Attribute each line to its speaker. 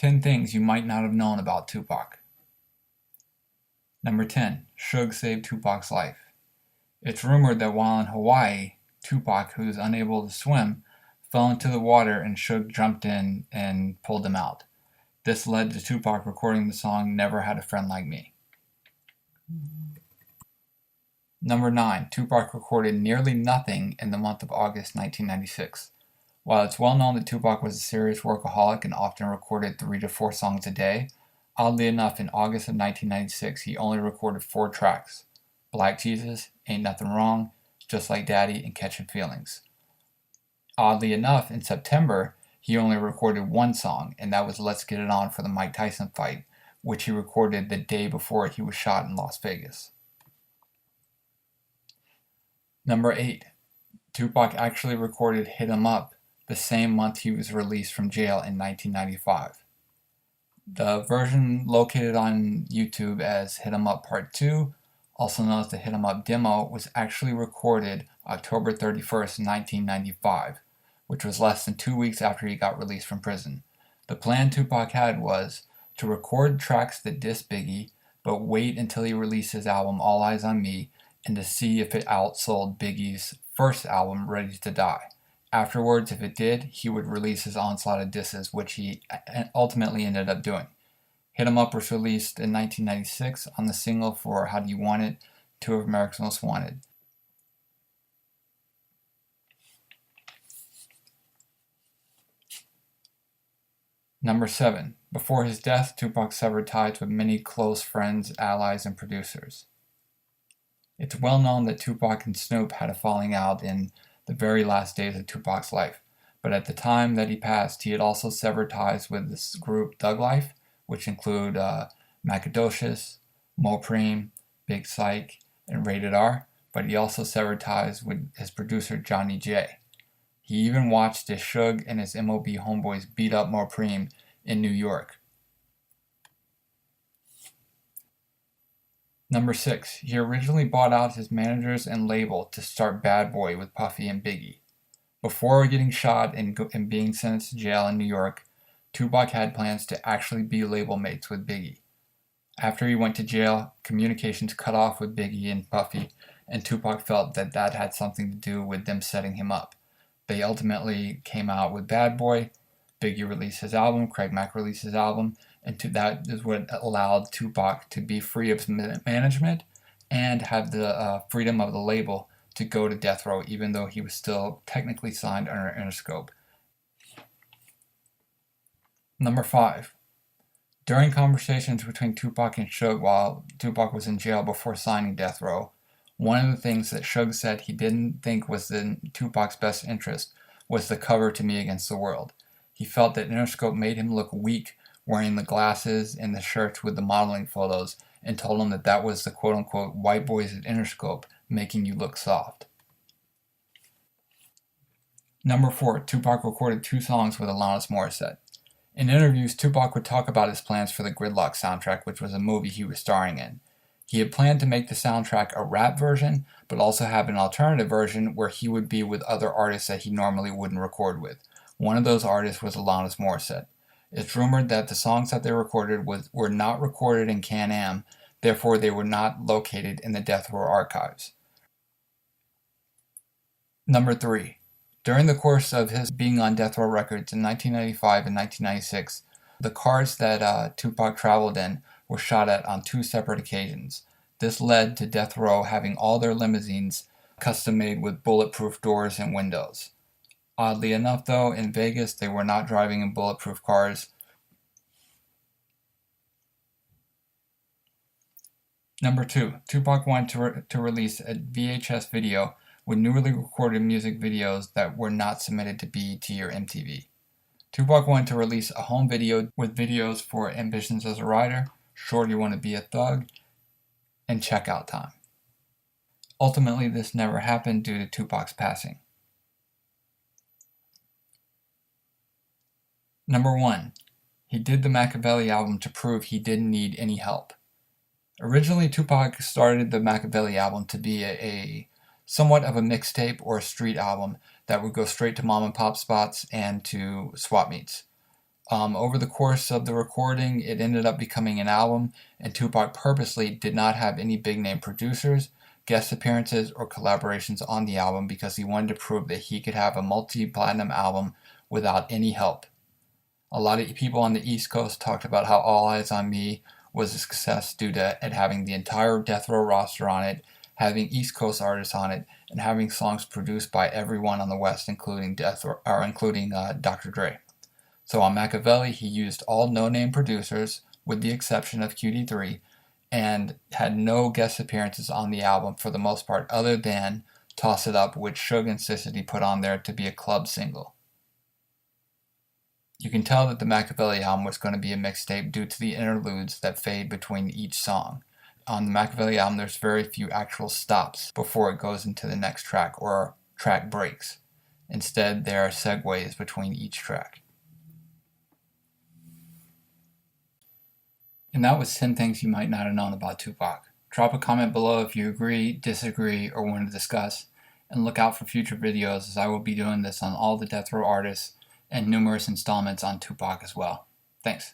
Speaker 1: 10 things you might not have known about Tupac. Number 10. Suge saved Tupac's life. It's rumored that while in Hawaii, Tupac, who was unable to swim, fell into the water and Suge jumped in and pulled him out. This led to Tupac recording the song Never Had a Friend Like Me. Number 9. Tupac recorded nearly nothing in the month of August 1996. While it's well known that Tupac was a serious workaholic and often recorded 3 to 4 songs a day, oddly enough, in August of 1996, he only recorded 4 tracks: Black Jesus, Ain't Nothing Wrong, Just Like Daddy, and Catchin' Feelings. Oddly enough, in September, he only recorded 1 song, and that was Let's Get It On for the Mike Tyson fight, which he recorded the day before he was shot in Las Vegas. Number 8. Tupac actually recorded Hit 'Em Up the same month he was released from jail in 1995. The version located on YouTube as Hit 'Em Up Part 2, also known as the Hit 'Em Up demo, was actually recorded October 31st, 1995, which was less than 2 weeks after he got released from prison. The plan Tupac had was to record tracks that diss Biggie, but wait until he released his album All Eyes on Me and to see if it outsold Biggie's first album, Ready to Die. Afterwards, if it did, he would release his onslaught of disses, which he ultimately ended up doing. Hit 'Em Up was released in 1996 on the single for How Do You Want It, 2 of America's Most Wanted. Number 7. Before his death, Tupac severed ties with many close friends, allies, and producers. It's well known that Tupac and Snoop had a falling out in the very last days of Tupac's life, but at the time that he passed, he had also severed ties with this group Thug Life, which include Macadocious, Mopreme, Big Psych, and Rated R, but he also severed ties with his producer Johnny J. He even watched as Suge and his MOB homeboys beat up Mopreme in New York. Number 6. He originally bought out his managers and label to start Bad Boy with Puffy and Biggie. Before getting shot and being sentenced to jail in New York, Tupac had plans to actually be label mates with Biggie. After he went to jail, communications cut off with Biggie and Puffy, and Tupac felt that that had something to do with them setting him up. They ultimately came out with Bad Boy. Biggie released his album, Craig Mack released his album, and that is what allowed Tupac to be free of management and have the freedom of the label to go to death row, even though he was still technically signed under Interscope. Number 5. During conversations between Tupac and Suge while Tupac was in jail before signing death row, one of the things that Suge said he didn't think was in Tupac's best interest was the cover to Me Against the World. He felt that Interscope made him look weak wearing the glasses and the shirts with the modeling photos, and told him that that was the quote-unquote white boys at Interscope making you look soft. Number 4. Tupac recorded 2 songs with Alanis Morissette. In interviews, Tupac would talk about his plans for the Gridlock soundtrack, which was a movie he was starring in. He had planned to make the soundtrack a rap version, but also have an alternative version where he would be with other artists that he normally wouldn't record with. One of those artists was Alanis Morissette. It's rumored that the songs that they recorded were not recorded in Can-Am, therefore they were not located in the Death Row archives. Number 3. During the course of his being on Death Row Records in 1995 and 1996, the cars that Tupac traveled in were shot at on 2 separate occasions. This led to Death Row having all their limousines custom made with bulletproof doors and windows. Oddly enough, though, in Vegas, they were not driving in bulletproof cars. Number 2. Tupac wanted to release a VHS video with newly recorded music videos that were not submitted to BET or MTV. Tupac wanted to release a home video with videos for Ambitions as a Rider, Shorty Wanna Be a Thug, and Checkout Time. Ultimately, this never happened due to Tupac's passing. Number 1. He did the Machiavelli album to prove he didn't need any help. Originally, Tupac started the Machiavelli album to be a somewhat of a mixtape or a street album that would go straight to mom and pop spots and to swap meets. Over the course of the recording, it ended up becoming an album, and Tupac purposely did not have any big name producers, guest appearances, or collaborations on the album because he wanted to prove that he could have a multi-platinum album without any help. A lot of people on the East Coast talked about how All Eyes on Me was a success due to it having the entire Death Row roster on it, having East Coast artists on it, and having songs produced by everyone on the West, including Dr. Dre. So on Machiavelli, he used all no-name producers, with the exception of QD3, and had no guest appearances on the album for the most part, other than Toss It Up, which Suge insisted he put on there to be a club single. You can tell that the Machiavelli album was going to be a mixtape due to the interludes that fade between each song. On the Machiavelli album, there's very few actual stops before it goes into the next track or track breaks. Instead, there are segues between each track. And that was 10 things you might not have known about Tupac. Drop a comment below if you agree, disagree, or want to discuss, and look out for future videos as I will be doing this on all the Death Row artists and numerous installments on Tupac as well. Thanks.